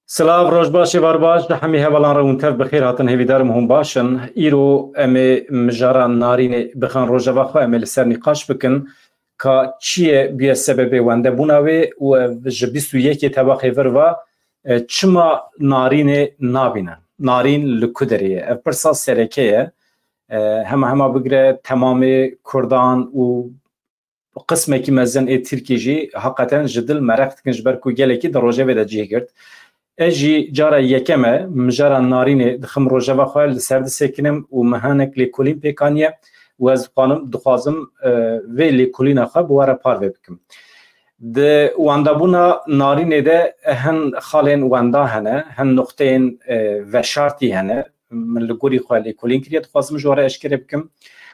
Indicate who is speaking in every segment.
Speaker 1: سلاف روش باشی وار باش همی هولان رو منتف بخیر هاتن هیدارم هم باشن ایرو امی مجاران نارین بخان روش وقت امی لسر نقاش بکن که چیه بیه سبب ونده بوناوی و جبیستو یکی طبقه ور و چما نارین نابینن نارین لکودریه پرسا سرکیه همه بگره تمام کردان و قسمه که مزن ای ترکیجی حقیقتا جدل مرخت کنج برکو گله که در روژه بده جیه کرد اجی جارا یکمه مجارا نارین دخم روژه و خواه لسرد سکنم و مهانک لیکولین پیکانیه و از قانم دخوازم وی لیکولین خواه بواره پار بکم ده واندابونا نارین ده هن خالین واندا هنه هن نقطین و شارتی هنه من لگوری خواه لیکولین کرید خوازم جواره اشکره بکم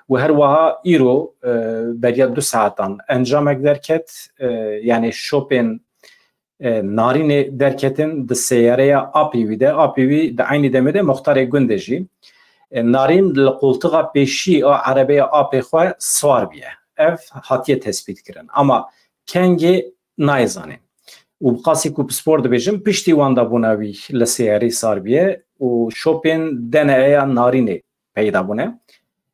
Speaker 1: و هر وها ایرو بریا 2 ساعتان انجام درکت یعنی شوپین نارین درکتن د سیاره آپیوی ده آپیوی د عینی دمده مختار گندجی نارین لقولتقا پیشی عربی آپی خواه سوار بیه اف حتیه تثبیت کرن اما کنگی نایزانین و بقاسی کو بسپور دبیجم پشتی واندا بوناوی لسیاره سار بیه و شوپین دنه نارین پیدا بونه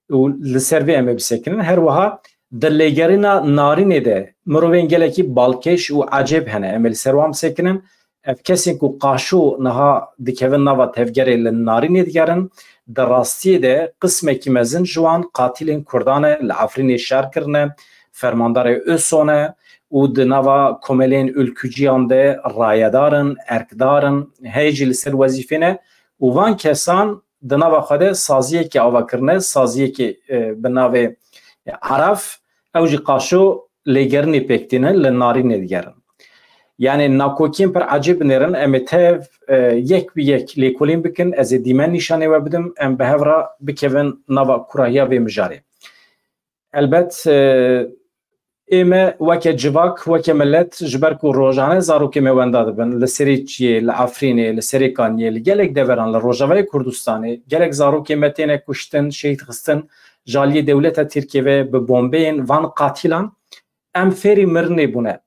Speaker 1: و لسروی امه بسکنن هر وها دلیگرینا نارینه ده مروین گله کی بالکش و عجب هنه امل سروام سکنن اف کسی کو قاشو نها دکون نوا تفگری لنارینه دیگرن در راستی ده قسمه کی مزن جوان قاتلین کردانه لعفرین شهر کرنه فرماندار اوسونه و دنوا کوملین ülkücüyan ده رایدارن ارکدارن هیجی لسر وظیفینه و وان کسان دنوا خده سازیه که آوا کرنه سازیه که بناوه عرف اوجی قاشو لیگرنی پکتینن لنارین دیگرن یعنی ناکوکین پر عجیب نیرن امتیو یک بی یک لیکولین بکن از دیمن نشانه و بدم ام به هفرا بکوین نوا کراهیا و مجاره البت ایمه وکه جواک وکه ملت جبرکو روزانه زاروکی میونداد بن لسری چیه لعفرینه لسری کانیه لگلک دوران لروجاوی کردستانه گلک زاروکی متینه کشتن شهید خستن جالی دولت ترکیه به بمبین وان قاتلان ام فری مرنی بونه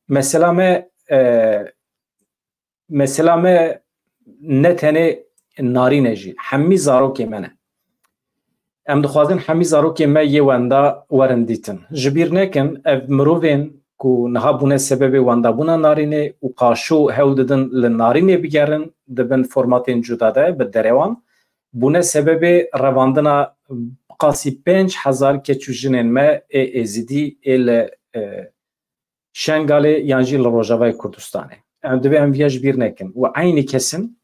Speaker 1: مثلا نتنه نارینه جی همی زاروکی منه ام دخوازن همی زاروکی ما یه وندا ورندیتن جبیر نکن اف مروین کو نها بونه سبب وندا بونه نارینه و قاشو هول ددن لنارینه بگرن دبن فرماتین جداده به دروان بونه سبب رواندنا قاسی 5000 کچوجنین ما ازیدی ال شنگاله یانجی لروجاوی کردستانه ام دوی ام ویاج بیر نکن و عینی کسن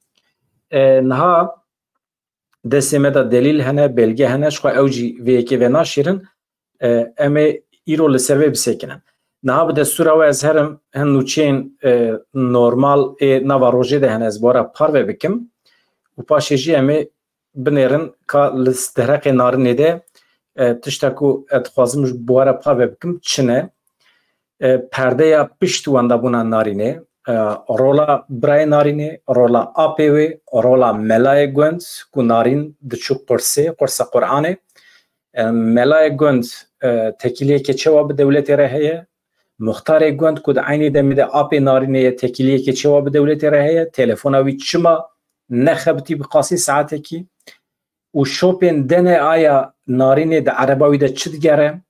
Speaker 1: نها دسته دا دلیل هنه بلگه هنه شخوا اوجی ویکی و ناشیرن ام ایرو لسروی بسیکنن نها به دستور او از هرم هنوچین نورمال نوا روژه ده هنه از بارا پار بکم و پاشیجی ام بنیرن که لستهرق نارینه ده تشتاکو ادخوازم بواره پا بکم چنه پرده یا پشت وانده بونا نارینه رولا برای نارینه رولا آپیوی رولا ملای گوند که نارین دچو قرصه قرآنه ملای گوند تکیلیه که چه واب دولتی رهیه مختار گوند که عینی دمیده آپی نارینه تکیلیه که چه واب دولتی رهیه تلفوناوی چما نخبتی بقاسی ساعته کی و شوپین دنه آیا نارینه ده عرباوی ده چید گره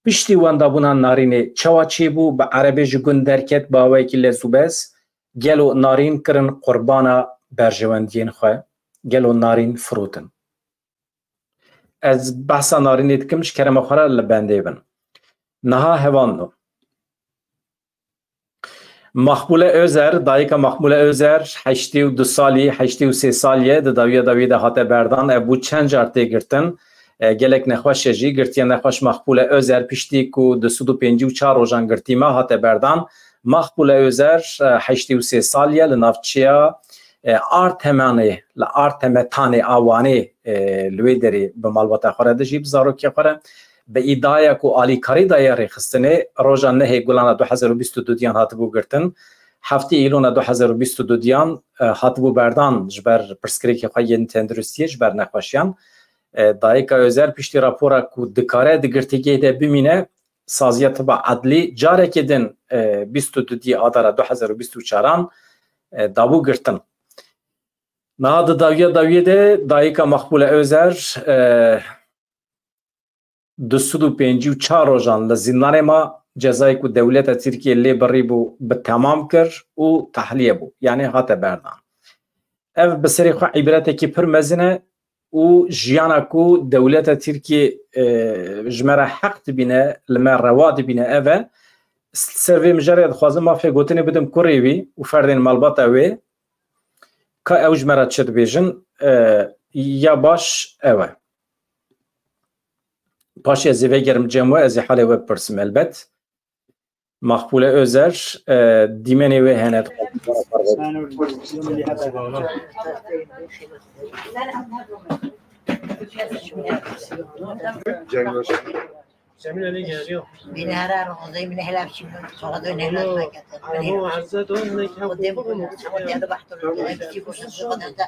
Speaker 1: پشتی وانده بونا نارینه چوا چی بو به عربی جگون درکت باوی که لزوبز گلو نارین کرن قربانا برجواندین خواه گلو نارین فروتن از بحثا نارینه دکمش کرم خواه لبنده بن نها هوانو مقبول اوزر دایکا مقبول اوزر 82 سالی 83 سالیه داوی ده هاته بردان ابو چند جارته گرتن گلک نخواش جی گرتی نخواش مقبول اوزر پشتی کو 254 روزان گرتی ما هاته بردان مقبول اوزر 83 سالیه لنافچیا آرتمانه لارتمتانه آوانه لوی دری به مالوات خوره ده جیب زاروکی خوره به ایدایا کو آلی کاری دایره خستنه روزان نه گلان 2022 دیان هاتبو گرتن هفته ایلون 2022 دیان هاتبو بردان جبر پرسکریک خواهی تندرستی جبر نخواشیان دایکا اوزر پشتی راپورا کو دکاره دگرتیگه ده بمینه سازیت با عدلی جاره که دن 22 دی آدار 2024 دابو گرتن نهاد داویه ده دایکا مقبول اوزر 254 روزان لزندان ما جزای کو دولت ترکیه لی بری بو به تمام کر و تحلیه بو یعنی هات بردان اف بسری خو عبارت کی پر مزنه و جیانا کو دولت ترکیه جمره حق بینه لما رواد بینه اف سروی مجرد خوازم ما فی گوتنی بدم کوریوی و فردین مالبات اوی که او جمره چد بیجن یا باش اوه باش از وی گرم جمعه از حال وب پرسم البته مقبول اوزر دیمنی و هنت
Speaker 2: جميل عليك يا ريو
Speaker 3: من هرار وزي من هلا بشي صعد من هلا ما كتب
Speaker 2: هو عزته انك
Speaker 3: قدام ودي انا بحضر بشي بوش صعد انت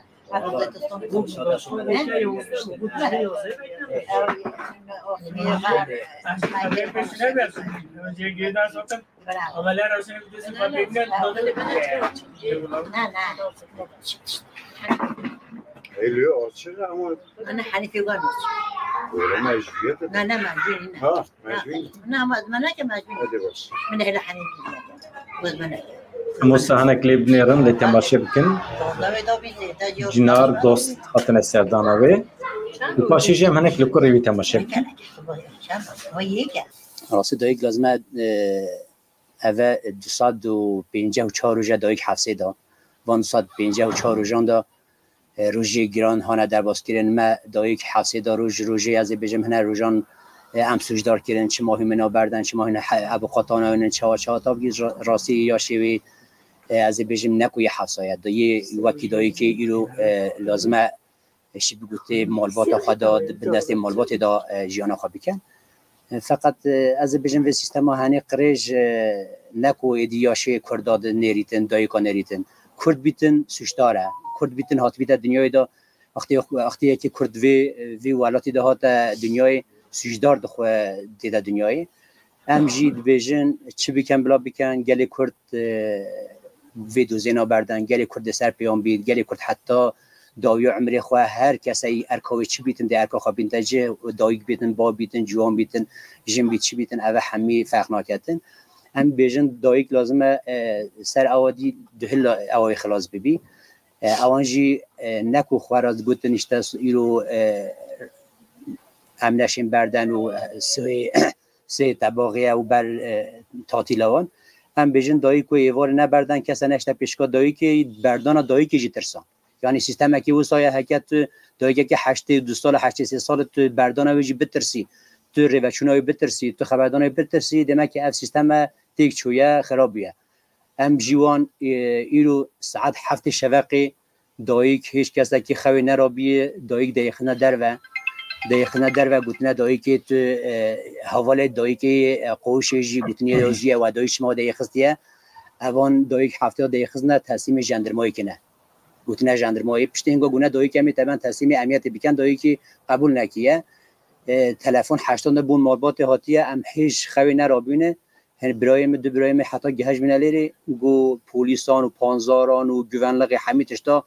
Speaker 3: انا حنيفي وقال لا لا معجون
Speaker 4: ها معجون
Speaker 3: لا ما انا كمعجون من هنا حنيفي وزمنا
Speaker 1: مستهانه کلیب نیرن لتماشا بکن جنار دوست خاطن سردانوی و پاشی جم هنک لکوری وی تماشا بکن
Speaker 5: راستی دایک لازمه اوه 254 روزه دایک حفظه دا 254 روزان دا روزی گران هانه در باز کردن ما دایک حفظه دا روزی از بجم هنه روزان ام سوجدار کردن چه ماهی منا بردن چه ماهی ابو قطانه و چه تا بگید راستی یا شوی از بجم نکوی حفظه دا یه وقتی دایک ایرو لازمه شی بگوته مالبات خدا به دست مالبات دا جیانا خواه بکن فقط از بجم و سیستم هنه قریج نکو ایدیاشه کرداد نریتن دایکا نریتن کرد بیتن سوشداره کرد بیتن هات بیت دنیای دا وقتی که کرد وی ولاتی دا هات دنیای سوشدار دخو دیده دنیای ام جید بیجن چی بکن بلا بکن گلی کرد وی دوزینا بردن گلی کرد سر پیام بید گلی کرد حتی داوی عمری خواه هر کسی ارکاوی چی بیتن ده ارکا خواه بیتن جه دایک بیتن با بیتن جوان بیتن جن بیت چی بیتن اوه همی فرق ناکتن هم بیجن دایک لازمه سر اوادی دهل اوای خلاص ببی اوانجی نکو خوارد گوتن اشتاس ایرو امنشین بردن و سه طباقیه و بر تاتیلوان هم بیجن دایک و ایوار نبردن کسا نشته پیشکا دایک بردان دایک جی ترسان یعنی سیستم که وسایه حرکت دایک که 82 سال 83 سال تو بردان ویجی بترسی تو ریوچونای بترسی تو خبردانای بترسی دمه که اف سیستم تیک چویه خرابیه ام جوان ایرو ساعت 7 شفقی دایک هیچ کسی که خوی نرابیه دایک دیخنه در و گوتنه دایک تو حواله دایک قوش جی گوتنی روزیه و دایش ما دیخستیه اوان دایک 70 دیخزنه تصمیم ژاندارمایی کنه گوتنه ژاندارمایی پشتینگو گونه دایک می تمام تصمیم امنیت بکن دایک قبول نکیه تلفن 80 بون مالبات هاتیه ام هیچ خوی نرابینه برایم دو برایم حتی گهج منالیری گو پولیسان و پانزاران و گوانلق همی تشتا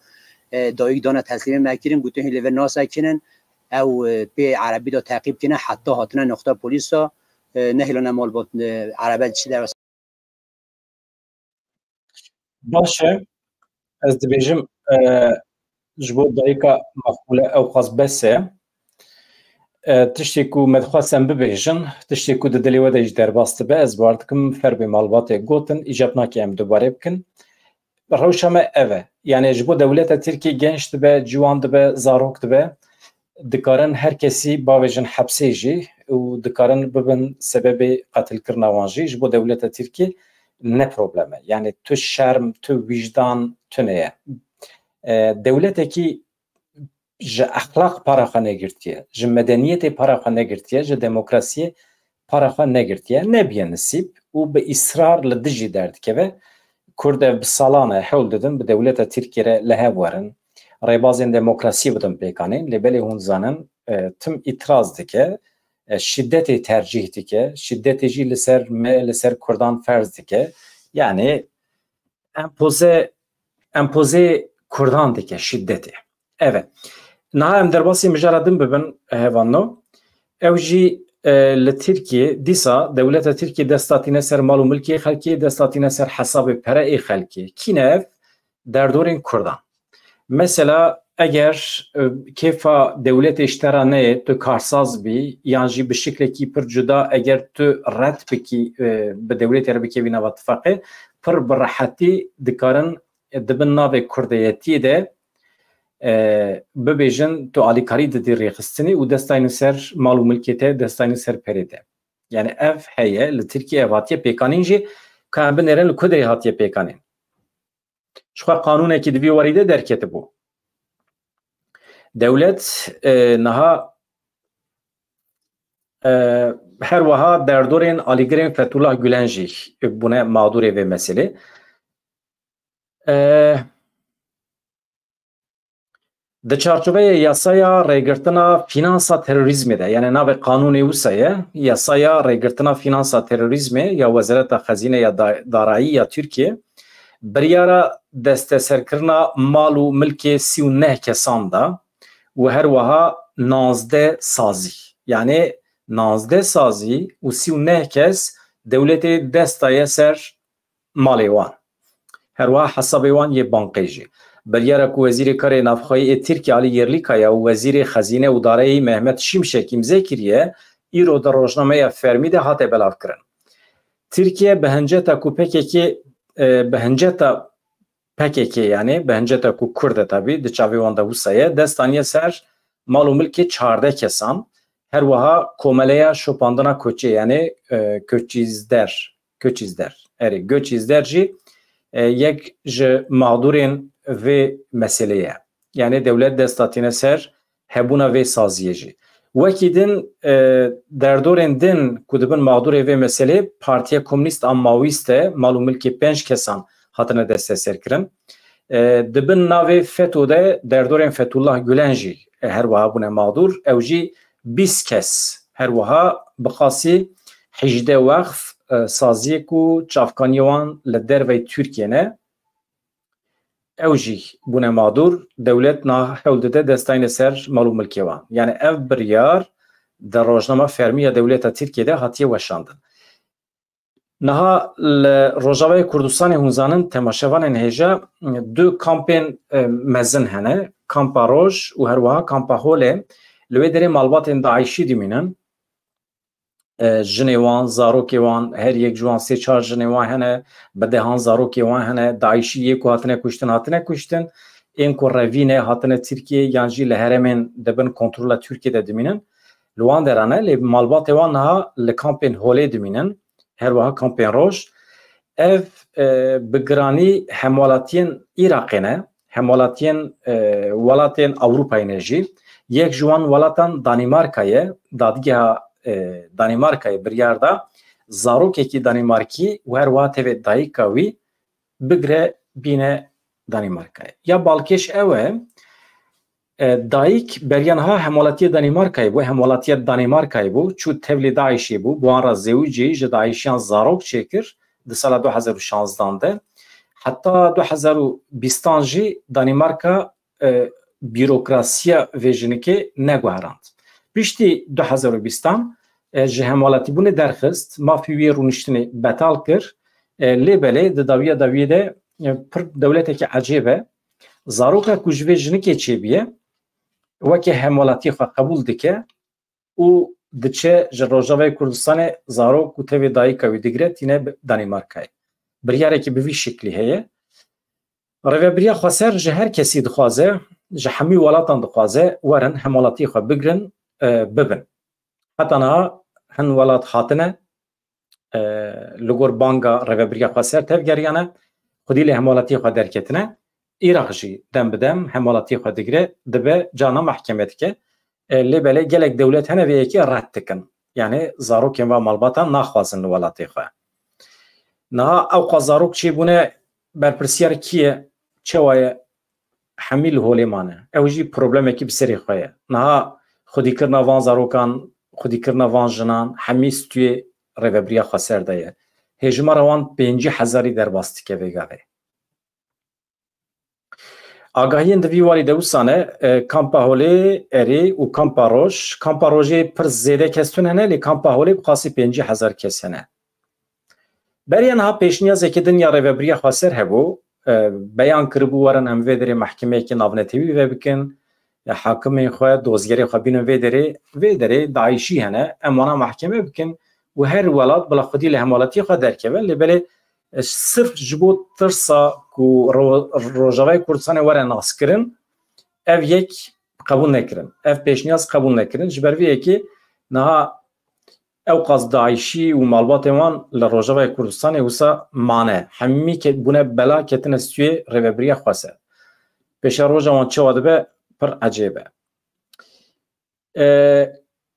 Speaker 5: دایک دانه تسلیم نکرین گوته لیور ناس کنن او به عربی دا تعقیب کنه حتی هاتنه نقطه پولیسا نهلانه مالبات عربی چی در
Speaker 1: باشه از دبیجم جبو دایکا مقبوله او خاص بسه تشتی کو مدخواستم ببیجن تشتی کو دلی وده اج در باست به از باردکم فربی مالبات گوتن ایجاب ناکی هم دوباره بکن روشم اوه یعنی جبو دولت ترکی گنج دبه جوان دبه زاروک دبه دکارن هر کسی باویجن حبسی جی و دکارن ببن سبب قتل کرنوان جی جبو دولت ترکی نه پروبلمه یعنی تو شرم تو وجدان تو نه دولت کی ج اخلاق پاراخا نگرتیه ج مدنیت پاراخا نگرتیه ج دموکراسی پاراخا نگرتیه نبیه نصیب و به اصرار لدجی درد که و کرده بسالانه حول دادن به دولت ترکیه لها ورن ریبازین دموکراسی بدن بیکانین لبلی هون زانن تم اتراز دکه شدت ترجیح دکه شدت جی لسر کردان فرض دکه یعنی امپوزه کردان دکه شدته. Evet. Naha em derbasî mijara din bibin hevano. Ew jî li Tirkiye dîsa dewleta Tirkiye destatîne ser mal û milkê xelkê, destatîne ser hesabê pereyê xelkê. Kîne ev? Derdorên Kurdan. Mesela eğer kefa devlet iştera neye tu karsaz bî yan jî bi şeklekî pir cuda eğer tu red bikî bi devletê re bikevî nava tifaqê pir bi rehetî dikarin dibin navê Kurdiyetiyê de bibêjin tu alîkarî didî rêxistinê û destayên ser mal û milkê te destayên ser perê te. Yani ev heye li Tirkiye ev hatiye pêkanîn jî ka em binêrin li Kudrê hatiye pêkanîn. Ji xwe qanûnekî divî werî de derketibû. Devlet niha her wiha derdorên alîgirên Fethullah Gülen jî bûne mağdurê vê meselê. Di çarçoveyê yasaya rêgirtina fînansa terorîzmê de yani navê qanûnê wisa ye yasaya rêgirtina fînansa terorîzmê ya Wezareta Xezîne ya Darayî ya Tirkiye biryara desteserkirina mal û milkê 39 kesan da û her wiha 19 sazî yani 19 sazî û 39 kes dewletê destaye ser malê wan. Her wiha hesabê wan yê bankê jî. Biryara ku Wezîrê Karê Navxwayî Tirkiye Alî Yerlîkaya û Wezîrê Xezîne û Darayî Mehmet Şimşek imze kiriye îro di rojnameya fermî de hate belavkirin. Tirkiye bi hinceta ku PKK yani bi hinceta ku Kurd e tabî di çavê wan de wisa ye destaniye ser mal û milkê 14 kesan her wiha komeleya şopandina koçê yani göçîzder jî yek ji mağdurên vê meselê ye. Yani devlet destatîne ser hebûna vê saziyê jî. Wekî din derdorên din ku dibin mağdurê vê meselê Partiya Komünîst a Mawîst e mal û milkê 5 kesan hatine desteserkirin. Dibin navê FETÖ de derdorên Fethullah Gülen jî her wiha bûne mağdur. Ew jî 20 kes her wiha bi qasî 18 wexf saziyê ku çavkaniyê wan li dervey Tirkiye ne ew jî bûne mağdur dewlet hewl dide destayên ser mal û milkê wan. Yani ev biryar di rojnama fermî ya dewleta Tirkiyeyê de hatiye weşandin. Niha li Rojavayê Kurdistanê hûn zanin temaşevanên hêja du kampên mezin hene kampa Roj û her wiha kampa Holê li wê derê malbatên Daişî dimînin. Jinê wan, zarokê wan, her yek ji wan 3-4 jinê wan hene, bi dehan zarokê wan hene, Daişî yê ku hatine kuştin, ên ku revîne hatine Tirkiye yan jî li herêmên dibin kontrola Tirkiye de dimînin. Li wan derane lê malbatê wan niha li kampên Holê dimînin, her wiha kampên Roj. Ev bi giranî hemwalatiyên Iraqê ne, hemwalatiyên welatên Ewropayê ne jî, yek ji wan welatan Danîmarkayê, dadgeha Danîmarkayê biryar da zarokekî Danîmarkî û her wiha tevê dayîka wî bigire bîne Danîmarkayê. Ya balkêş ew e dayîk beriya niha hemwalatiyê Danîmarkayê bû, hemwalatiya Danîmarkayê bû, çû tevlî Daişê bû, bu an ra zewicî ji Daişiyan zarok çêkir di sala 2016 de. Heta 2020 jî Danîmarka bîrokrasiya vê jinikê neguherand. Piştî 2020 ji hemwalatîbûnê derxist, mafî wê rûniştinê betal kir, lê belê di dawiya dawiyê de pir dewletekî ecêb e, zaroka ku ji vê jinikê çêbiye, wekî hemwalatiyê xwe qebûl dike û diçe ji Rojavayê Kurdistanê zarok û tevê dayîka wî digire tîne Danîmarkayê. Biryarekî bi vî şeklî heye. Rêveberiya xweser ji her kesî dixwaze, ji hemû welatan dixwaze werin hemwalatiyê xwe bigirin bibin. Heta niha hin welat hatine li gor banga rêveberiya xweser tevgeriyane xwedî lê hemwalatiyê xwe derketine. Iraq jî dem bi dem hemwalatiyê xwe digire dibe cana mehkeme dike. Lê belê gelek dewlet hene vê yekê red dikin. Yani zarokên ve malbatan naxwazin li welatê xwe. Niha ew xwe zarok çêbûne berpirsiyar kî ye? Çawa ye? Hemî li holê mane. Ew jî problemekî bi serê xwe ye. Niha xwedîkirina van zarokan, xwedîkirina van jinan hemî stûyê rêveberiya xweser de ye. Hêjimara wan 50,000 derbas dike vê gavê. آگاهی اندوی والی دوستانه کامپا هولی اری و کامپا روش کامپا روژی پر زیده کستون هنه لی کامپا هولی بخاصی 50,000 کس هنه بریان ها پیشنیازه که دنیا ریوبریا خاسر هبو بیان کربو ورن ام ویدری محکمه که ناونتیوی و بکن حاکم خواه دوزگری خواه بینن ویدری داعشی هنه اموانا محکمه بکن و هر ولاد بلا خودی لحمالتی خواه درکه ولی بله صرف جبو ترسا کو روجاوی کردستان وره ناس کرن اف یک قبول نکرن اف پیشنیاز قبول نکرن جبرویه که نها اوقاز داعشی و مالبات وان لروجاوی کردستان وسا مانه همی که بونه بلا کتن استوی ریوبریا خواسته پیش روجا وان چه واده پر عجیبه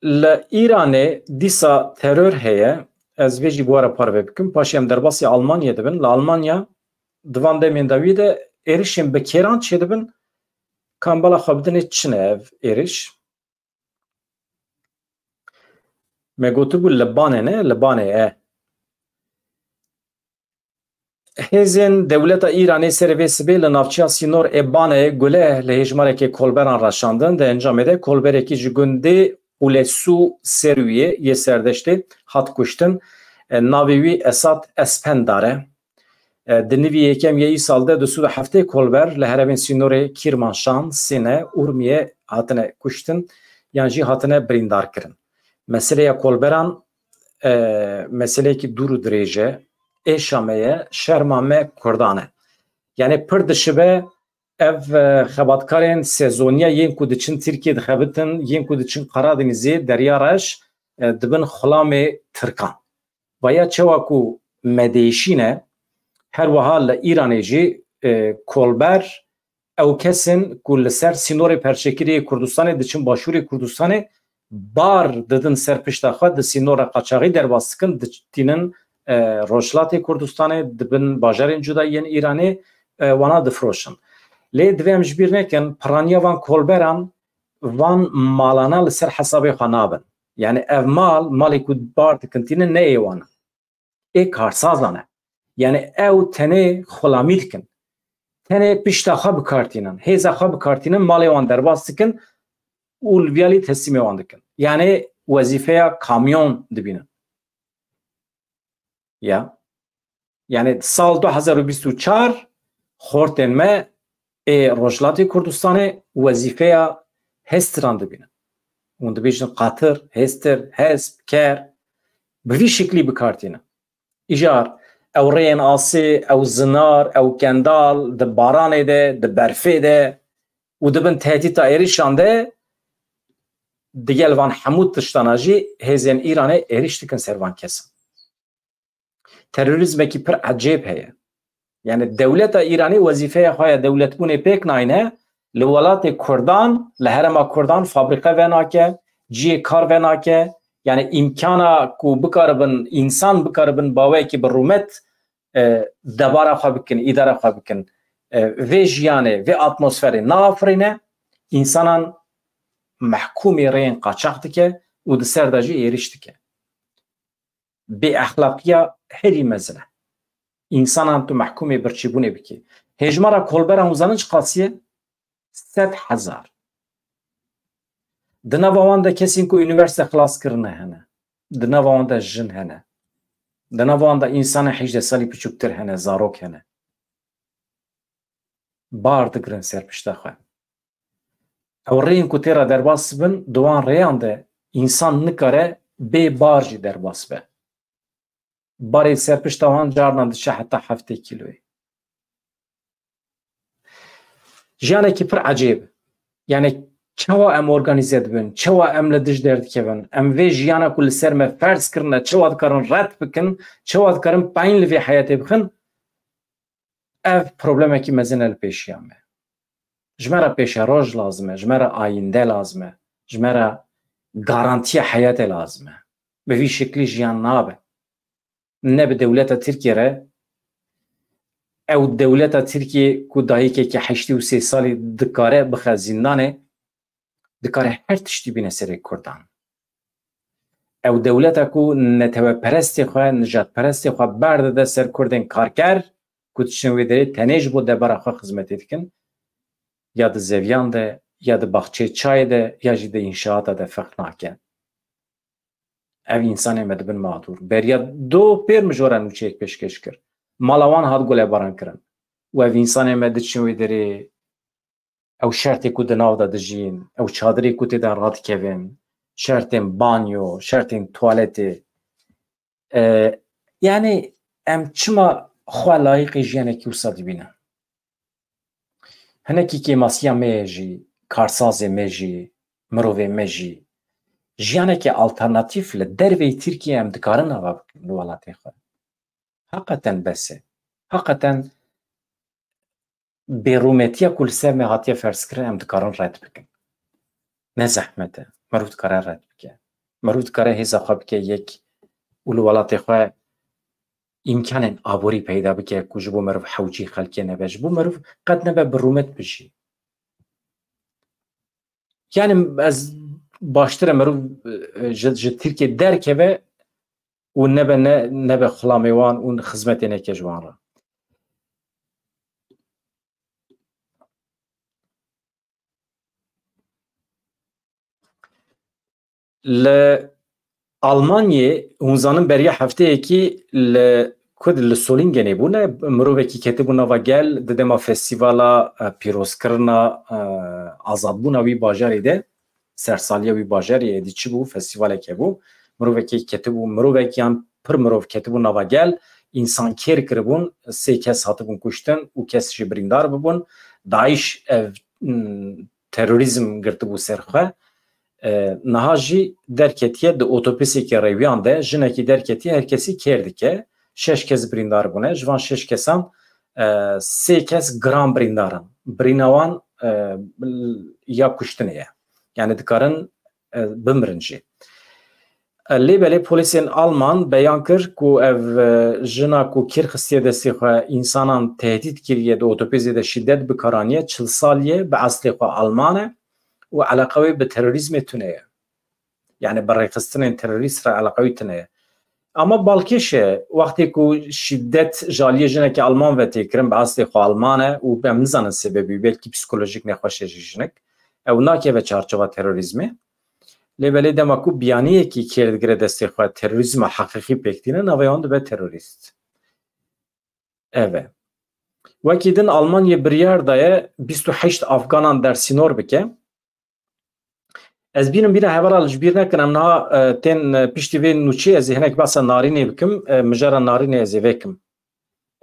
Speaker 1: لإيران ديسا ترور هي از ویجی بواره پاره بکن پاشیم در باسی آلمانیا دبن لآلمانیا دوان دمین داویده ایرشیم بکیران چه دبن کامبالا خوابدن چنه اف ایرش مگوتو بو لبانه نه لبانه هزین دولت ایرانی سرویس به لنافچیا سینور ابانه گله لهجماره که کلبران راشاندن ده انجام ده کلبره که جگنده اولسو سرویه یه سردشته هات کشتن ناویوی اسات اسپنداره دنیوی یکم یه ای سالده دو سود هفته کلبر لهربین سینور کیرمانشان سینه ارمیه هاتنه کشتن یعنی جی هاتنه بریندار کرن مسئله کلبران مسئله که دور درجه eşameye şermame kurdane yani pır dışıbe ev xebatkarên sezoniya yên ku diçin Tirkiye dixebitin yên ku diçin Karadenizê derya reş dibin xulamê Tirkan vaya çewa ku medeyşîne her wiha li Îranê jî kolber ew kesin ku li ser sînorê Perşekiriyê Kurdistanê diçin başûrê Kurdistanê bar didin ser pişta xwe di sînora qaçaxî derbas dikin ditînin روشلاتی کردستان دبن باجرین جدایین ایرانی وانا دفروشن لی دویم جبیر نکن پرانیا وان کولبران وان مالانا لسر حسابی خانابن یعنی اف مالی کود بارد کنتینه نه ایوانا ای کارسازانه یعنی او تنه خلامید کن تنه پشتا خواب کارتینن هیزا خواب کارتینن مالی وان درباز دکن اولویالی تسلیمی وان دکن یعنی وظیفه کامیون دبینن یا یعنی سال 2024 خورتن ما روجلاتی کردستان وظیفه هستران دبینن اون دبیجن قطر هستر حزب کر به وی شکلی بکارتینه ایجار او رین آسی او زنار او کندال ده بارانه ده ده برفه ده و دبن تهدید تا ایریشان ده دیگل وان حمود تشتاناجی هزین ایرانه ایریش دکن سروان کسن تروریسم کی پر عجیب هست یعنی دولت ایرانی وظیفه خواهی دولت بونه پیک ناینه لولات کردان لهرما کردان فابریکه وناکه جی کار وناکه یعنی امکانا کو بکاربن انسان بکاربن باوی که برومت دبارا خواه بکن اداره خواه بکن و جیانه و اتمسفر نافرینه انسانان محکومی رین قاچاق دکه و دسر داجی ایریش دکه به اخلاقیا هری مزنه انسان هم تو محکومی برچیبونه بکی هجمارا کلبر هم وزانش قاسیه 100,000 دنوان ده کسی که یونیورسیته خلاص کرنه هنه دنوان ده جن هنه دنوان ده انسان 18 سالی پچوکتر هنه زاروک هنه بار دگرن سر پشته خواه او رین که تیرا در باس بن دوان ریان ده انسان نکاره بی بارجی در باس به باری سرپشتوان جارنا دشه حتی 7 کیلوی جانه که پر عجیب یعنی چوا ام ارگانیزید بین چوا ام لدش درد کبن ام وی جیانا کل سر ما فرض کرنه چوا دکارن رد بکن چوا دکارن پایین لوی حیاتی بخن اف پروبلمه که مزنه لپیشیامه جمعه پیش روز لازمه جمعه آینده لازمه جمعه گارانتی حیات لازمه به وی شکلی جیان نابه نه به دولت ترکیه ره او دولت ترکیه که دایی که 83 سالی دکاره بخواه زندانه دکاره هر تشتی بینه سر کردان او دولت که نتوه پرستی خواه نجات پرستی خواه برده ده سر کردن کار کرد که تشنوی داره تنیج بود ده برا خواه خزمتی دکن یا د زویان ده یا د باغچه چای ده یا جی د انشاءات ده فرق ناکن او انسان مد بن مادور بریا دو پیر مجوره نوچه یک پیشکش کرد مالوان هات گله باران کرن و او انسان مد چنوی داره او شرطی کو د ناو د جین او چادری کو ته در رات کوین شرطین بانیو شرطین توالت یعنی ام چما خو لایق جیانه کی وسادی بینه هنکی که ماسیا میجی کارساز میجی مروه میجی جیانه که آلترناتیف لدروی ترکیه هم دکارن هوا نوالاتی خود حقیقتا بسه حقیقتا بیرومتیا کل سر مهاتیا فرس کرن هم دکارن رد بکن نه زحمته مرود کاره رد بکن مرود کاره هیزا خواب که یک اولوالاتی خود امکان آبوری پیدا بکه که جبو مروف حوجی خلکی نبه جبو مروف قد نبه برومت بشی یعنی از باشتر مروف جد ترکیه درکه و نبه خلامیوان اون خدمت نکه جوان را لألمانيا هونزانن بريا هفته اكي لكود لسولينجن يبونه مروفه كي كتبونا وگل ددما فستیوالا پیروز کرنا آزاد بونا وی باجاری ده سرسالیا وی باجاری دی چی بو فستیوالا که بو مروفه کی کتبو مروفه کی هم پر مروف کتبونا وگل انسان کیر کربون سه کس هاتبون کشتن و کس جبریندار ببون داعش تروریزم گرتبو سرخه نهاجی درکتیه د اوتوپیسی که رویان ده جنکی درکتیه هر کسی کرده که 6 کس بریندار بونه جوان 6 کسان 3 کس گرام بریندارن برینوان یا کشتنیه yani دکارن بمرنجی لیبلی پولیسین آلمان بیان کرد که اف جنا که کیر خستیه دستی خواه انسانان تهدید کریه ده اوتوپیزی ده شدت بکارانیه 40 سالیه به اصلی خواه آلمانه و علاقه به تروریسم تونه یعنی برای خستن تروریست را علاقه تونه اما بالکشه وقتی که شدت جالیه جنه که آلمان و تکرم به اصلی خو آلمانه و به نزانن سببی بلکی پسیکولوژیک نخوشه جنک او ناکه و چارچوبه تروریسمه لیبلی دماکو بیانیه که کردگره دستی خو تروریسم حقیقی پکتینه نویاند به تروریست اوه وکی دن آلمانیه بریار دایه 28 افغانان در سینور بکه از بینم هوارا لجبیر نکنم نه تن پشتی وی نوچی از هنک باسا نارینی بکم مجرا نارینی از ویکم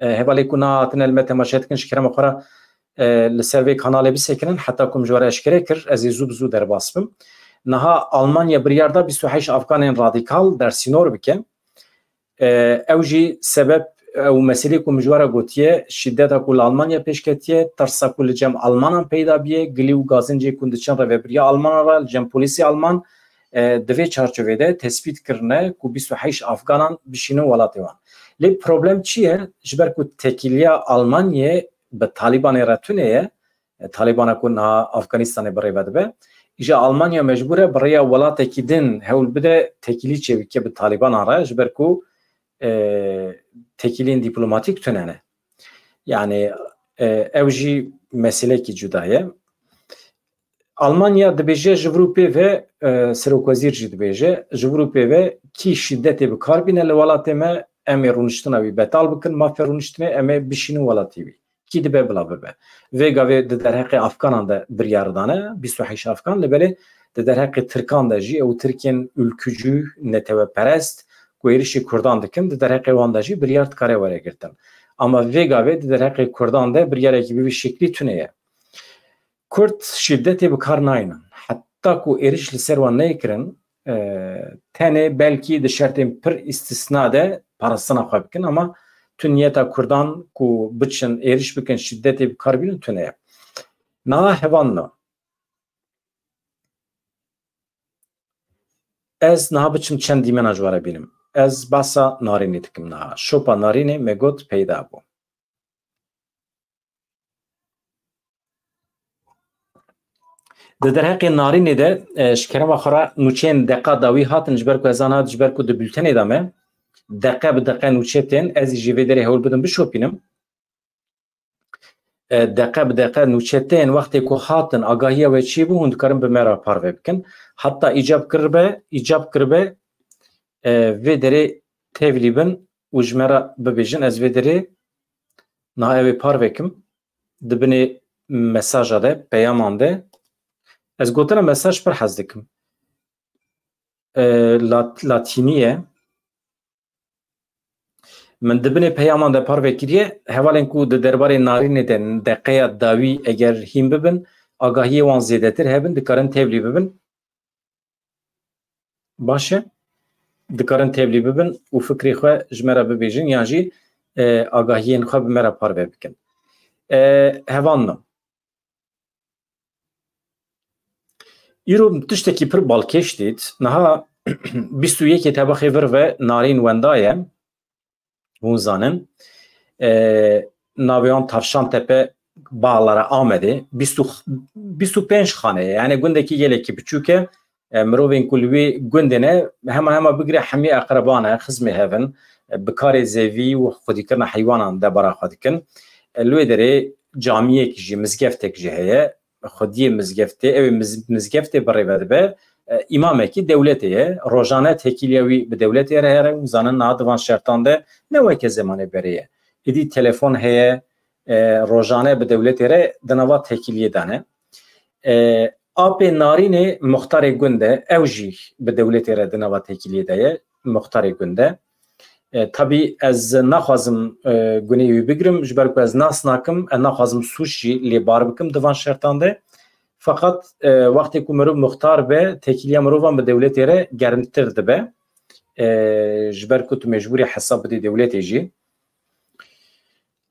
Speaker 1: هوالی کنا تن المت ماشات کنش کرم خورا لسر وی کانال بیسکنن حتی کم جوار اشکره کر از زود زود در باسم نه آلمانیا بریاردا 28 افغان رادیکال در سینور بکه اوجی سبب او مسئله که مجوره گوتیه شدت کل آلمانیا پیشکتیه ترسا کل جم آلمان پیدا بیه گلی و گازنجی کندچن رو بریا آلمان را جم پلیسی آلمان دوی چارچوبه ده تثبیت کرنه که 28 افغانان بشینه ولاتی وان لی پروبلم چیه جبر که تکیلیا آلمانیا به طالبان راتونه طالبان کن افغانستان برای بده ایجا آلمانیا مجبوره برای ولاتی که دن هول بده تکیلی چه که به طالبان را جبر که tekilin diplomatik tünene. Yani evji mesele ki cudaya. Almanya dibêje ji Avrupê ve Serokvezîr jî dibêje ji Avrupê ve ki şiddetê bi kar bîne li welatê me em ê rûniştina wî betal bikin mafê rûniştinê em ê bişînin welatê wî. Ki dibe bila bibe. Vê gavê di derheqê Afganan de biryar dane 28 Afgan li belê di derheqê Tirkan de jî ew Tirkên ülkücü neteweperest ku êrişî Kurdan dikin di derheqê wan de jî biryar dikare were girtin. Ama vê gavê di derheqê Kurdan de biryarekî bi vî şeklî tune ye. Kurd şiddetê bi kar nayînin. Heta ku êriş li ser wan nekirin tenê belkî di şertên pir istisna de parastina xwe bikin ama tu niyeta Kurdan ku biçin êriş bikin şiddetê bi kar bînin tune ye. Naha hevan ez naha biçim çend dîmena ji were bînim. Ez basa narînê dikim naha. Şopa narînê me got peyda bû. Di derheqê narînê de ji kerema xwe re nûçeyên deqa dawî hatin ji ber ku ez ana ji ber ku di bültenê de me deqe bi deqe nûçe tên ez jî vê derê hewl bidim bişopînim. دقه به دقه نوچتین وقتی که هاتن آگاهی و چی بو هند کارن به مرا پارو بکن حتی ایجاب کربه و دره تevliبن و جمرا ببیجن از و دره نهایه پارو بکم دبنی مساج ده پیامان ده از گوتن مساج پر حز دکم لاتینیه من دبنی پیامان ده پارو بکریه حوالن کو ده درباره نارینه ده دقیه داوی اگر هیم ببن آگاهی وان زیده تر هبن دکارن تevli ببن باشه دکارن تevli ببن و فکری خواه جمرا ببیجن یا جی آگاهی این خواه بمرا پار بکن هوانم ایرو تشتکی پر بالکش دید نها 21 طبقه ور و نارین وندایه ونزانن ناویان تفشان تپه bağlara آمده 25 خانه yani gündeki geleki küçüke مروین کلوی گندنه همه بگیره همی اقربانه خزمه هفن بکار زیوی و خودی کرن حیوانان ده برا خودی کن لوی داره جامعه کجی مزگفته کجی هیه خودی مزگفته اوی مزگفته برای بده به امامه کی دولتیه روزانه تکیلیوی به دولتیه هره وزانن نادوان شرطان ده نوی که زمانه بریه ایدی تلفن هیه روزانه به دولتیه دنوا تکیلیه دانه آپ نارین مختار گنده اوجی به دولت را دنوا تکیلیه ده مختار گنده tabi از نخوازم گونه‌ای بگیرم جبر که از ناس ناکم نخوازم سوشی لیبار بکم دوان شرطان ده فقط وقتی که مرو مختار به تکیلیه مروان به دولت را گرمتر ده به جبر که تو مجبوری حساب بدی دولتی جی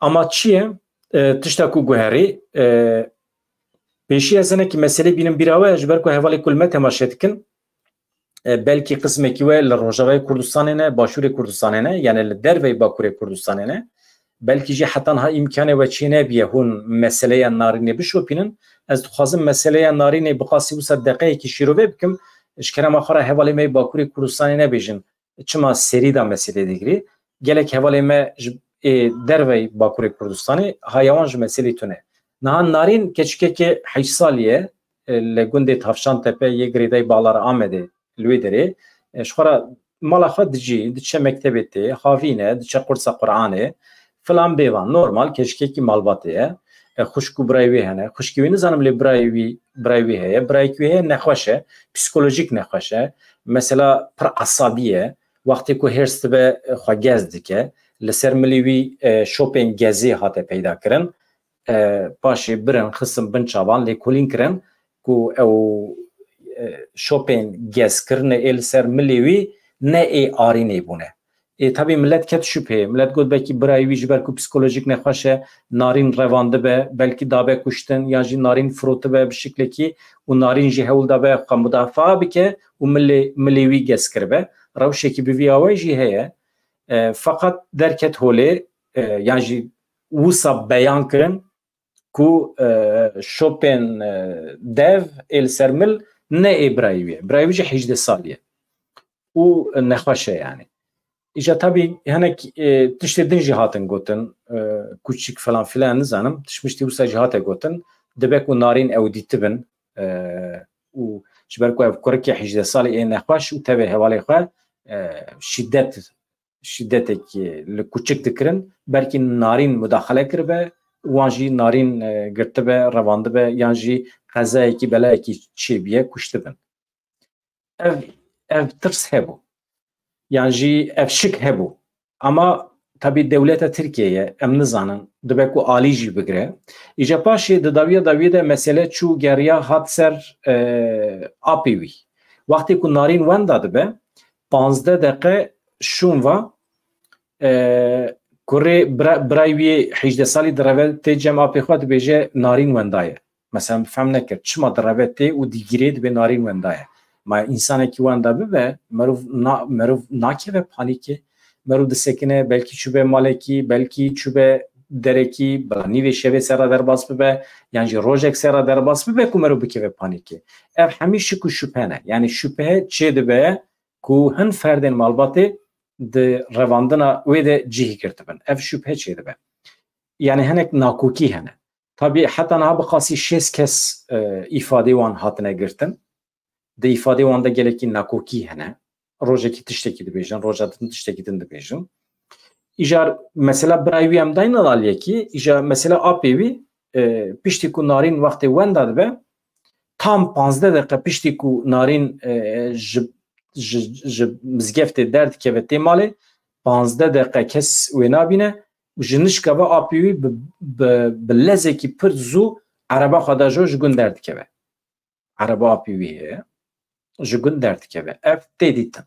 Speaker 1: اما چیه تشتا کو گوهری پیشی از اینه که مسئله بینم بیراوه اجبر که حوالی کلمه تماشید کن بلکی قسمه که وی لروجاوی کردستانه نه باشور کردستانه نه یعنی لدروی باکور کردستانه نه بلکی جی حتی ها امکانه و چینه بیه هون مسئله نارینه بشو پینن از خوازم مسئله نارینه بخاصی و صدقه که شیروه بکم اشکرم آخر حوالی می باکور کردستانه نه بیجن چما سری دا مسئله دیگری گلک حوالی می دروی باکور کردستانه هایوانج مسئله تونه نهان نارین کچکه که 8 سالیه لگونده تفشان تپه یک گریده بالار آمده لوی داره شخورا مالا خود جی دچه مکتبته خاوینه دچه قرص قرآنه فلان بیوان نورمال کچکه که مالباته خوشکو برایوی هنه خوشکوی نزانم لی برایوی هه برایوی هه نخوشه پسیکولوژیک نخوشه مثلا پر عصابیه وقتی که هرست به خواه گز دیگه لسر ملیوی شوپین گزی هاته پیدا کرن پاشی برن خصم بن چابان لیکولین کرن کو او شوپین گز کرن ال سر ملیوی نه ای آرینه بونه tabi millet ket şüphe millet god belki برای ویج برکو پسیکولوژیک نخواشه نارین روانده به بلکی دابه کشتن یا جی نارین فروته به شکلی کی و نارین جی هول دابه قم مدافع بکه و ملیوی گز کربه روشه کی بی اوای جی هه فقط درکت هوله یا جی وسا بیان کرن کو شوپن دیو ال سرمل نه ابراهیمی ابراهیمی 18 سالیه و نخواشه yani ایجا tabi هنک تشت دن جهاتن گوتن کوچیک فلان فلان نزانم تشمشتی وسا جهات گوتن دبک و نارین او دیتبن و جبرکو افکرکی 18 سالی این نخواش و تبه حوالی خواه شدت که لکوچک دکرن برکی نارین مداخله کرده وانجی نارین گرته به روانده به یانجی قضایی که بلایی که چی بیه کشته بن اف ترس هبو یانجی اف شک هبو اما tabi devlete Türkiye'ye em nizanin dibe ku alî jî bigire îja paşê di dawiya de mesele çû geriya hat ser apê wî wextê ku narîn wenda dibe 15 deqe şûn va kurê birayê wî 18 salî direve tê cem apê xwe dibêje narîn wenda ye mesela fehm nekir çima direve tê û dîgirê dibe narîn wenda ye ma însanekî wenda bibe merov nakeve panîkê مرو دسکنه بلکی چوبه مالکی بلکی چوبه درکی بلانی و شبه سر در باز ببه یعنی روزک سر در باز ببه کو مرو بکی و پانیکی اف همیشه کو شبهه نه یعنی شبهه چه دبه کو هن فردن مالباته د رواندنا و د جهی کرتبن اف شبهه چه دبه یعنی هنک ناکوکی هنه tabii hatta naha bıqasi 6 kes ifade wan hatine girtin. De ifade wan da gelekî nakokî hene. Rojekî tiştekî dibêjin, roja din tiştekî din dibêjin. İjar mesela birayî wî em dayîn aliyekî, îja mesela apê wî piştî ku narîn wextê wenda dibe, tam 15 deqe piştî ku narîn ji mizgeftê derdikeve tê malê, 15 deqe kes wê nabîne, ji nişkeve apê wî bi lezekî pir zû ereba xwe de ji gund derdikeve. Ereba apê wî heye, ji gund derdikeve. Ev tê dîtin.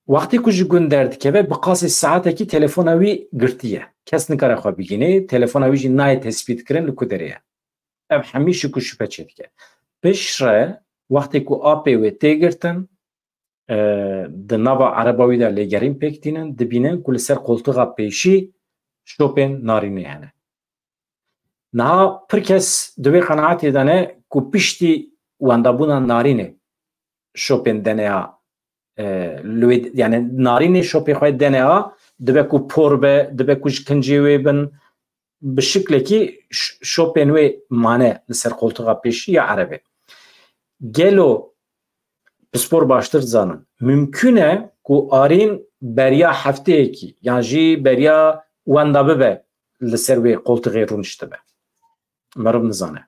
Speaker 1: Wextê ku ji gund derdikeve, bi qasî saetekî telefona wî girtiye. Kes nikare xwe bigîne, telefona wî jî nayê tespît kirin li ku derê ye. Ev hemî şik û şüphe çêdike. Pişre wextê ku apê wê tê girtin, di nava ereba wî de lêgerîn pêk tînin, dibînin ku li ser koltuğa pêşî şopên narînê hene. Niha pir kes di wê qenaetê de ne ku piştî wendabûna narînê şopên deneya yani narînê şopê xwe deneya dibe ku por be, dibe ku ji kincê wê bin, bi şiklekî şopên wê mane li ser koltuğa pêşî ya erebê. Gelo pispor baştir zanin. Mümkün e ku arîn beriya hefteyekî yan jî beriya wenda bibe li ser wê koltuğê rûnişt dibe. Meriv nizane.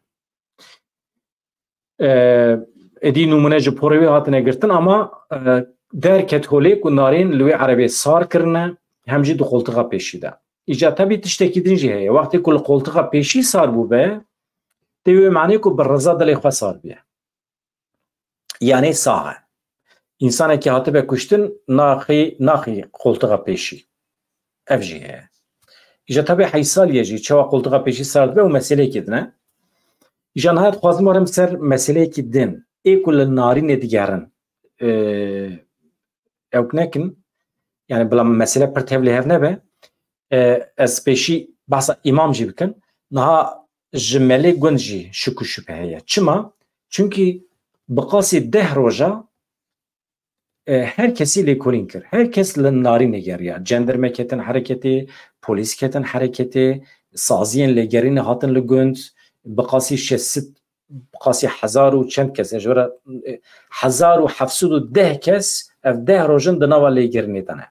Speaker 1: Êdî numune ji porê wê hatine girtin ama derket holê ku narîn li wê erebê sar kirine, hem jî di koltuğa pêşî de. İca tabii tiştekî din jî heye. Wextê ku li koltuğa pêşî sar bû be, tê wê manê ku bi reza dilê xwe sar biye. Yani sahe. İnsanekî hatibe kuştin naxî koltuğa pêşî. Ev jî heye. İja tabii heysaliye jî çawa koltuğa pêşî sar dibe û meseleyekî din e. İja niha dixwazim warim ser meseleyekî din. Ê ku li narînê digerin ew nekin, yani bila mesele pir tevlî hev nebe, ez pêşî behsa îmam jî bikin. Niha ji melê gund jî şik û şüphe heye. Çima? Çünkü bi qasî 10 roja herkesî lêkolîn kir. Herkes li narînê geriya. Cenderme ketin hereketê, polîs ketin hereketê, saziyên lêgerînê hatin li gund, bi qasî 600, bi qasî 1000 û çend kes, ji were 1710 kes ev 10 rojin di nava lêgerînê de ne.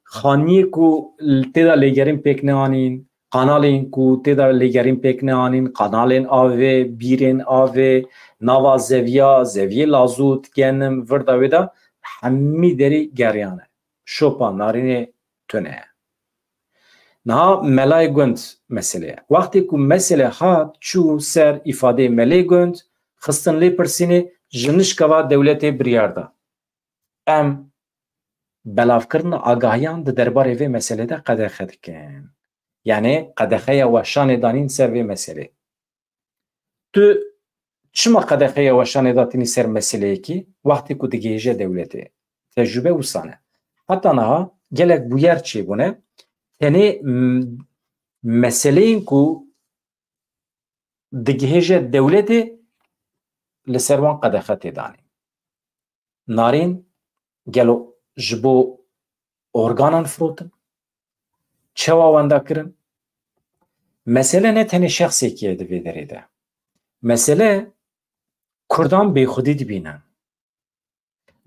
Speaker 1: Xaniyê ku têda lêgerîn pêk neanîn, kanalên ku têda lêgerîn pêk neanîn, kanalên avê, bîrên avê, nava zeviya, zeviyê lazût, genim, vir da wê de hemî derî geriyan e. Şopa narînê tune ye. Niha melayê gund mesele ye. Wextê ku mesele hat çû ser îfadeyê melê gund, xistin lê pirsînê ji nişkeva dewletê biryar da. Em belavkirina agahiyan di derbarê vê meselê de qedexe dikin. Yani qedexeya weşanê danîn ser vê meselê. Tu çima qedexeya weşanê datînî ser meseleyekî wextê ku digihêje dewletê? Tecrübe wisa ne. Heta niha gelek bûyer çêbûne, tenê meseleyên ku digihêje dewletê li ser wan qedexe tê danîn. Narîn gelo ji bo organan firotin, çawa wenda kirin. Mesele ne tenê şexsekî ye di vê derê de. Mesele Kurdan bêxudî dibînin.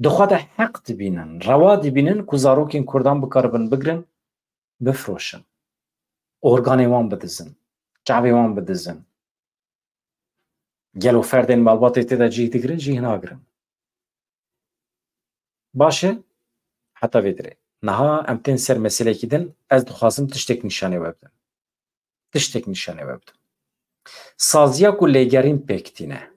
Speaker 1: Dixwe de heq dibînin, rewa dibînin ku zarokên Kurdan bikaribin bigirin, bifroşin. Organê wan bidizin, çavê wan bidizin. Gelo ferdên malbatê tê de cih digirin, cih nagirin. Baş e, heta vê derê. Niha em tên ser meselekî din, ez dixwazim tiştek nîşanê we bidim. Tiştek nîşanê we bidim. Saziya ku lêgerîn pêk tîne.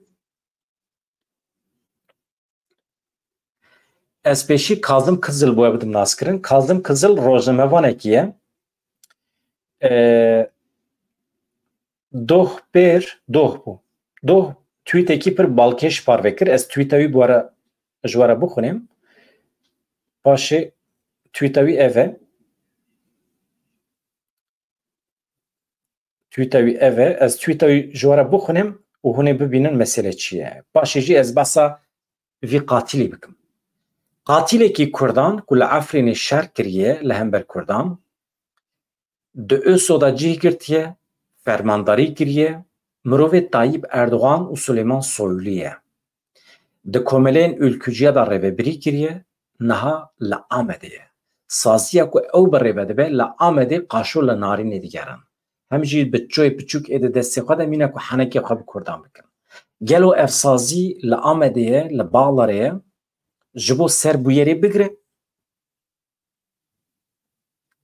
Speaker 1: Ez pêşî Kazım Kızıl bûye bidim nas kirin. Kazım Kızıl rojnamevanekî ye. Doh bû. Doh tweetekî pir balkêş parve kir. Ez tweeta wî ji were bixwînim. Paşê tweeta wî ev e. Ez tweeta wî ji were bixwînim û hûn ê bibînin mesele çi ye. Paşê jî ez behsa vî qatilî bikim. Qatilekî Kurdan ku li Efrînê şer kiriye li hember Kurdan, di Ösoda cih girtiye, fermandari kiriye Mirovê Tayyip Erdoğan û Süleyman Soylu'ye di komeleyên ülküciya da rêvebirî kiriye niha li Amedê saziya ku ew bi rêve dibe li Amedê qaşo li narînê digerin hem jî bi çoyê piçûk ê di destê xwe de mîne ku henekê xwe bi Kurdan bikin gelo ev sazî li Amedê li Bağlarê ji bo serbûyerê bigire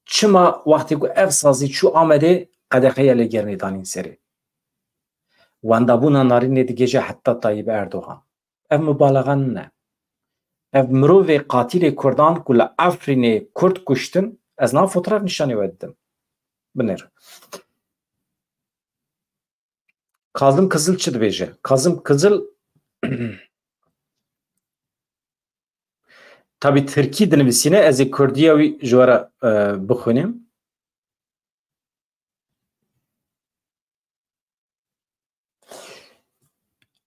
Speaker 1: çima wextê ku ev sazî çû Amedê qedexeya lêgernê danîn serê wendabûna narînê digêje heta Tayyip Erdoğan ev mübalağa ne ev mirovê qatilê Kurdan ku li Efrînê Kurd kuştin ez nav fotoğraf nişanê we didim binêr Kazım Kızıl çi dibêje Kazım Kızıl tabi Tirkî dinivîsîne ez ê Kurdiya wî ji we re bixwînim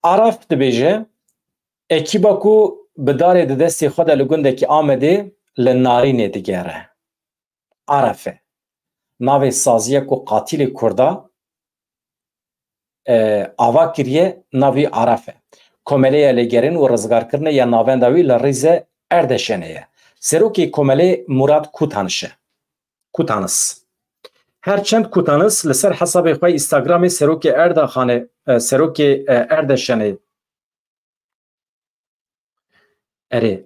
Speaker 1: Araf dibêje ekîba ku bi darê di destê xwe de li gundekî Amedê li Narînê digere Araf e navê saziya ku qatilê Kurda ava kiriye navî Araf e komeleya lêgerîn û rizgarkirinê ya navenda wî li rêze Erdeşenê ye serokê komelê Murat Kutanis herçend Kutanis li ser hesabê xwe Instagramê serokê Erdoğanê serokê Erdeşenê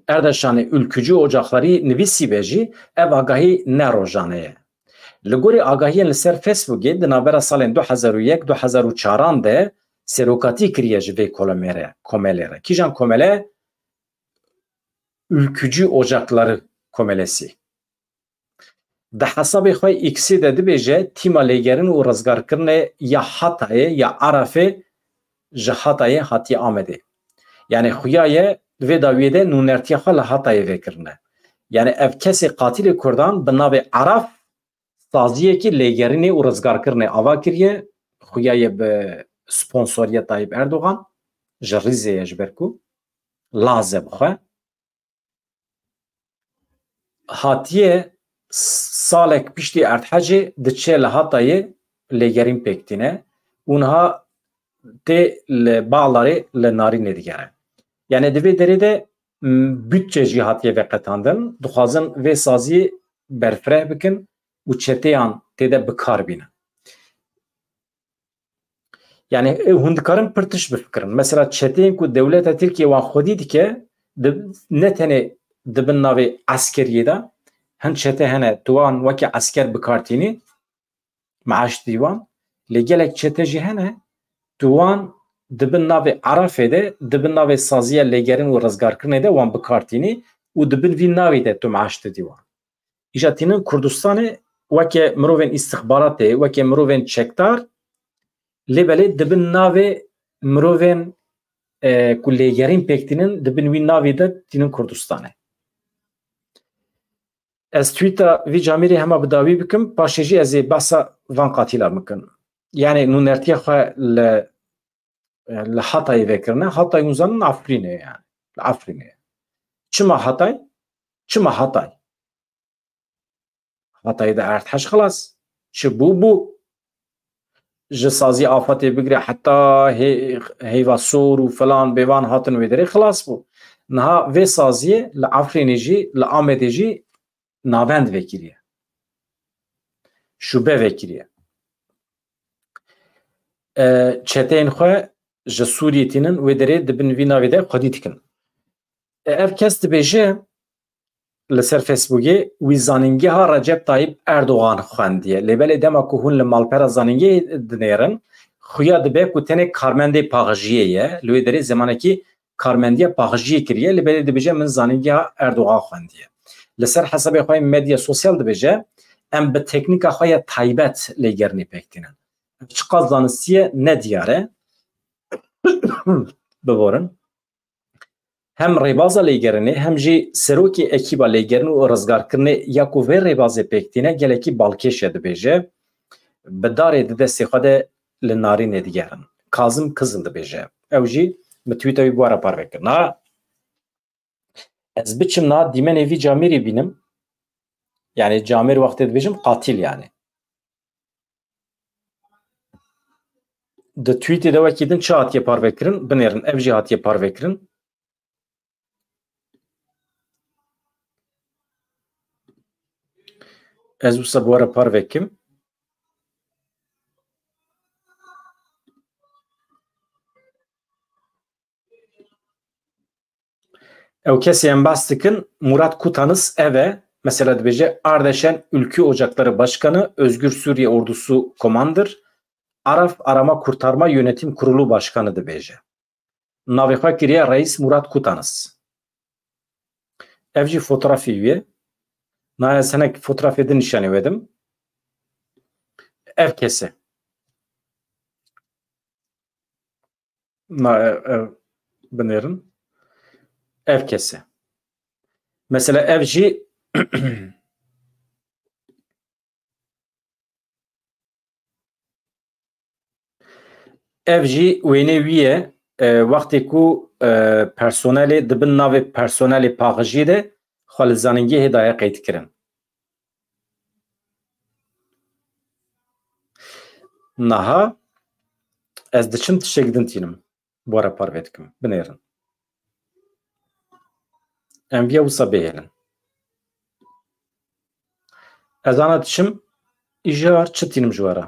Speaker 1: Erdeşanê ülkücü ocaklarî nivîsîbe jî ev agahî ne rojane ye li gorî agahiyên li ser Facebookê di navbera salên 2001-2004 de serokatî kiriye ji vê komelê re kîjan komele ülkücü ocakları komelesi di hesabê xwe X'ê de dibêje tîma lêgerin û rizgarkirinê ya Hatayê ya Arafê ji Hatayê hatiye Amedê yani xuya ye vê dawiyê de nûnertiya xwe li Hatayê vêkirine yani ev kesê qatilê Kurdan bi navê Araf saziyekî lêgerinê û rizgarkirinê ava kiriye xuya ye bi sponsoriya Tayyip Erdoğan ji Rîzê ye ji ber ku laze bixwe hatiye salek piştî Erdhecê diçe li Hatayê lêgerîn pêktîne û niha tê li Bağlarê li Narînê digere yani di vê derê de bütçe jî hatiye veqetandin dixwazin vê saziyê berfireh bikin û çeteyan têde bikar bînin yani hûn dikarin pir tişt bifikirin mesela çeteyên ku dewleta Tirkiye wan xwedî dike ne tenê dibin navê eskeriyê de hin çete hene tu wan wekî esker bikartînî maaş dîwan lê gelek çete jî hene tu wan dibin navê Arafê de dibin navê saziya lêgerin û rizgarkirinê de wan bikartînî û dibin vî navê de tu maaş didî wan îja tînin Kurdistanê weke mirovên îstixbaratê weke mirovên çekdar lêbelê dibin navê mirovên ku lêgerîn pêktînin dibin wî navê de tînin Kurdistanê ez tweeta vî camerê hema bi dawî bikim paşê jî ez ê behsa van qatîlan bikim yani nûnertiya xwe li Hatayê vekirine Hatay hûn zanin Efrînê yani li Efrînê çima Hatay çima Hatay Hatayê de Erdheş xilas çi bû ji sazî afatê bigire heta heyva sor û filan bêvan hatin wê derê xilas bû niha vê saziyê li Efrînê jî li Amedê jî navend vekiriye şube vekiriye çeteyên xwe ji Sûriyê tînin wê derê dibin vî navê de xwedî dikin ev kes dibêje li ser Facebookê wî zanîngeha Recep Tayyip Erdoğan xwendiye lêbelê dema ku hûn li malpera zanîngehê dinêrin xuya dibe ku tenê karmendê paxijiyê ye li wê derê zemanekî karmendiya paxijiyê kiriye lêbelê dibêje min zanîngeha Erdoğan xwendiye li ser hesabê xwe medya sosyal dibêje em bi teknîka xwe ya taybet lêgerinê pêktînin çi qas zanistiye ne diyar e biborin hem rêbaza lêgerinê hem jî serokê ekîba lêgerin û rizgarkirinê ya ku vê rêbazê pêktîne gelekî balkêş dibêje bi darê di destê xwe de li Narînê digerin Kazım Kızıl dibêje ew jî bi Twîta wî were parvekirin ha ez biçim na dîmenê vî camerê bînim yani camer wextê dibêjim qatil yani د توییتê de wekî din çi hatiye parvekirin binêrin ev jî hatiye parvekirin ez wisa bi we re parvekim ew kesê em behs dikin Murat Kutanız ev e mesela dibêje Ardeşen Ülkü Ocakları Başkanı Özgür Suriye Ordusu Komandır Araf Arama Kurtarma Yönetim Kurulu Başkanı dibêje navê xwe kiriye Reis Murat Kutanız ev jî fotoğrafî wê na ez hinek fotoğrafê din nîşanî wedim ev kesê na ev binêrin ev kesê mesela ev jî ev jî wênê wî ye wextê ku personelê dibin navê personelê paxijî de xwe li zanîngehê daye qeyd kirin niha ez diçim tiştek din tînim bu re parvê dikim binêrin em viya wisa bihêlin ez ana diçim îjar çi tînim ji we re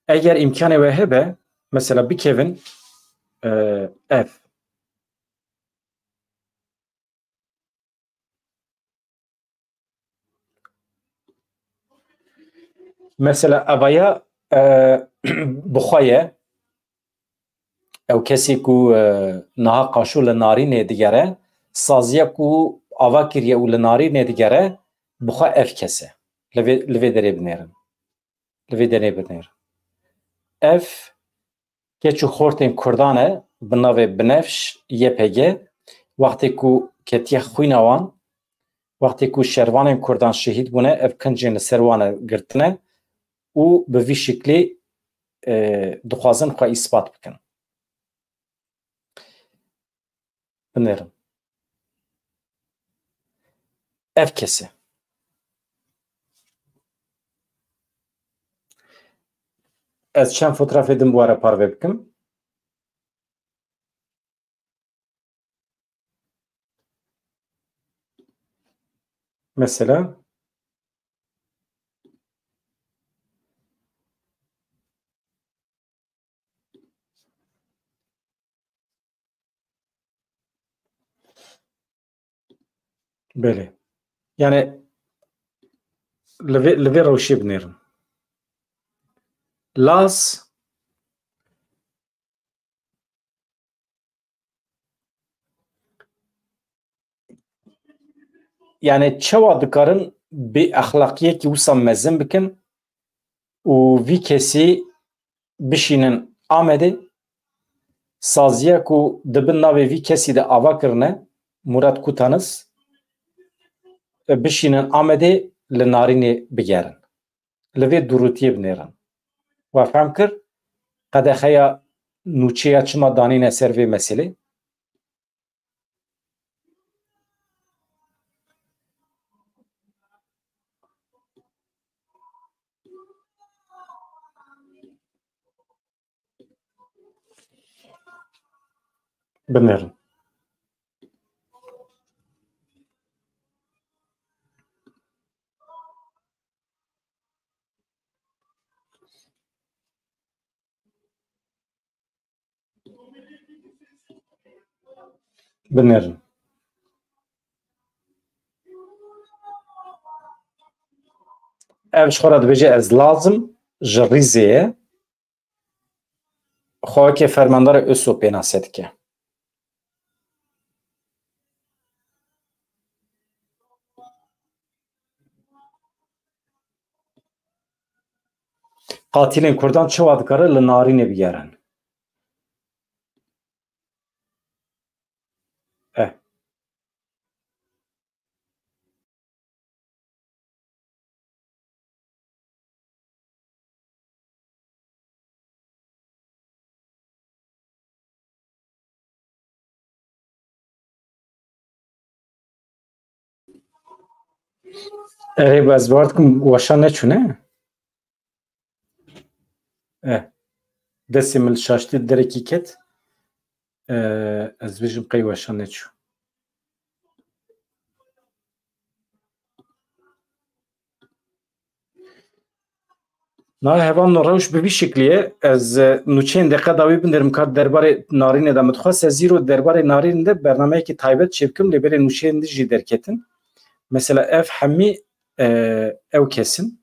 Speaker 1: eger imkanê we hebe mesela bikevin ev mesela evaya bixwe ye ew kesî ku niha qaşû li narînê digere saziya ku ava kiriye û li narînê digere bixwe ev kese li vê derê binêrin li vê derê binêrin ev keç û xortên Kurdan e bi navê Binefş YPG wextê ku ketiye xwîna wan wextê ku şervanên Kurdan şehîd bûne ev kincên li ser wan e girtine û bi vî şeklê dixwazin xwe îspat bikin binêrin ev kesê ez çend fotoğrafê din bu were parve bikim mesela belê yani li vê rewşê binêrin Laz yani çawa dikarin bê exlaqiyekî wisa mezin bikin û vî kesî bişînin Amedê saziya ku dibin navê vî kesî de ava kirine Murat Kutanız bişînin Amedê li narînê bigerin li vê durûtiyê binêrin we fehm kir qedexeya nûçeya çima danîne ser vê meselê binêrin binêrin ev ji xwe re dibêje ez lazim ji Rîzê ye xwewekê fermandara ÖSO pênasê dike qatilên Kurdan çawa dikare li narînê bigerin erê ez bar dikim weşan neçûne دەستی مل شاشتی دەرەکی کەت ئەس بێژم قەی وەشان نەچوو ناوی هەڤان ڕەوش بە vî şekliyê ez nûçeyên deqe dawî binêrim ka derbarê narînê de min dixwast ez îro derbarê narînê de bernameyekî taybet çêbikim lêberê nûçeyên din jî derketin mesela ev hemî ew kesin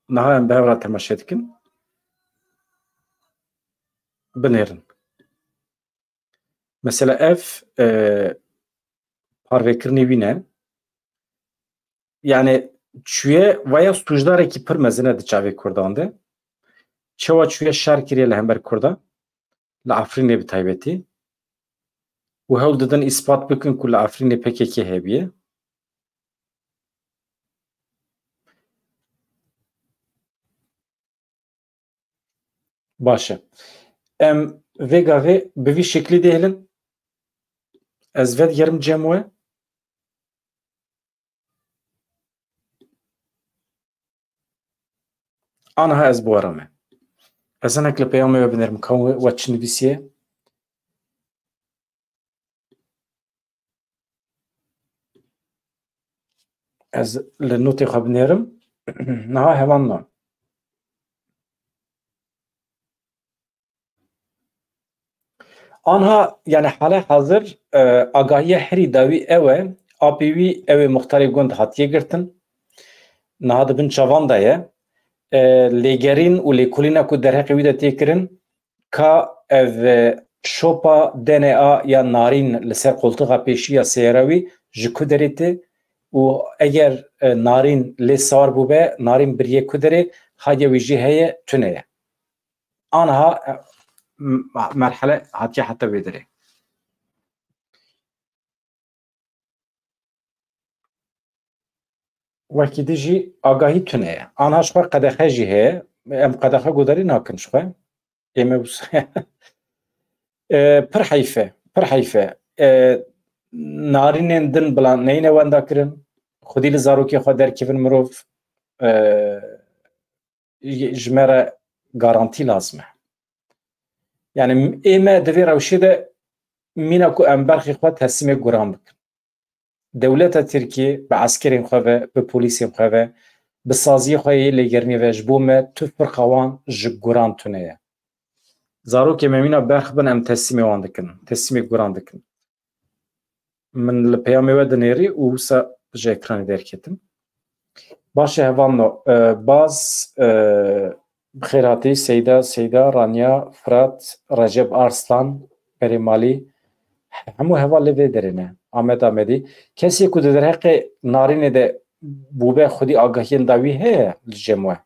Speaker 1: niha em bi hev re temaşe dikin binêrin mesela ev parvêkirinê wî ne yani çûye vaya stûjdarekî pir mezin e di çavê Kurdan de çawa çûye şer kiriye li hember Kurda li Efrînê bi taybetî û hewl didin îspat bikin ku li Efrînê PKK hebiye baş e em vê gavê bi vî şeklî de hêlin ez vedigerim cem we aniha ez biwarame ez hinek li peyamê we binêrim ka we çi nivîsiye ez li notê xwe binêrim niha hevan na anha yani hala hazır agahiye herî dawî ew e apê wî ew ê muxtarê gund hatiye girtin niha dibin çavan de ye lêgerîn û lêkolîna ku derheqê wî de tê kirin ka ev şopa DNA ya narîn li ser qoltuğa pêşî ya sêyera wî ji ku derê tê û eger narîn lê sar bûbe narîn biriyê ku derê hadiye wî jî heye tune ye aniha merhele hatiye heta wê derê wekî di jî agahî tune ye aniha ji xwe qedexe jî heye em qedexe gudarî nakin ji xwe ême pir heyf e narînên din bila neyîne wenda kirin xwedî li zarokê xwe derkevin mirov ji me re garantî lazim e yani ême di vê rewşê de mîna ku em berxê xwe teslimê guran bikin dewleta Tirkiye bi eskerên xwe ve bi polîsên xwe ve bi saziyê xwe yê lêgerinê ve ji bo me tuf pirxa wan ji guran tune ye zarokê me mîna berx bin em teslimê wan dikin teslimê guran dikin min li peyamê we dinêrî û wisa ji ekranê derketim baş e hevan baz bixêratî Seyda Raniya Firat Recep Arslan Berê Malî hemû heva li vê derê ne Ahmet Amedî kesê ku di derheqê narînê de bûbe xwedî agahiyên dawî heye li cem we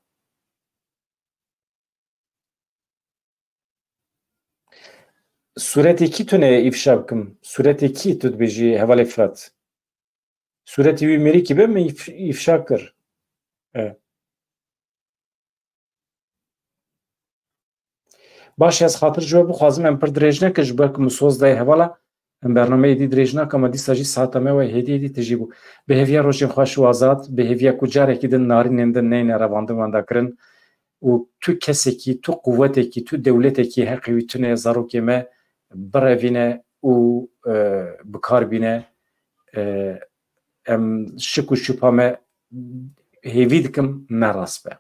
Speaker 1: suretê kî tune îfşa bikim suretê kî tu dibêjî hevalê Firat suretê wî mirîkî be min îfşa kir baş ez xatir ji we bixwazim em pir dirêj nekin ji ber ku min soz daye hevala em bernameyê dî dirêj nakim ama dîsa jî saeta me we hêdiyê dî tijî bû bihêviya rojên xweş û azad bihêviya ku carekî din narînên din neyne revandin wenda kirin û tu kesekî tu quwetekî tu dewletekî heqê wî tune zarokê me birevîne û bikar bîne em şik û şüpha me hêvî dikim me rast be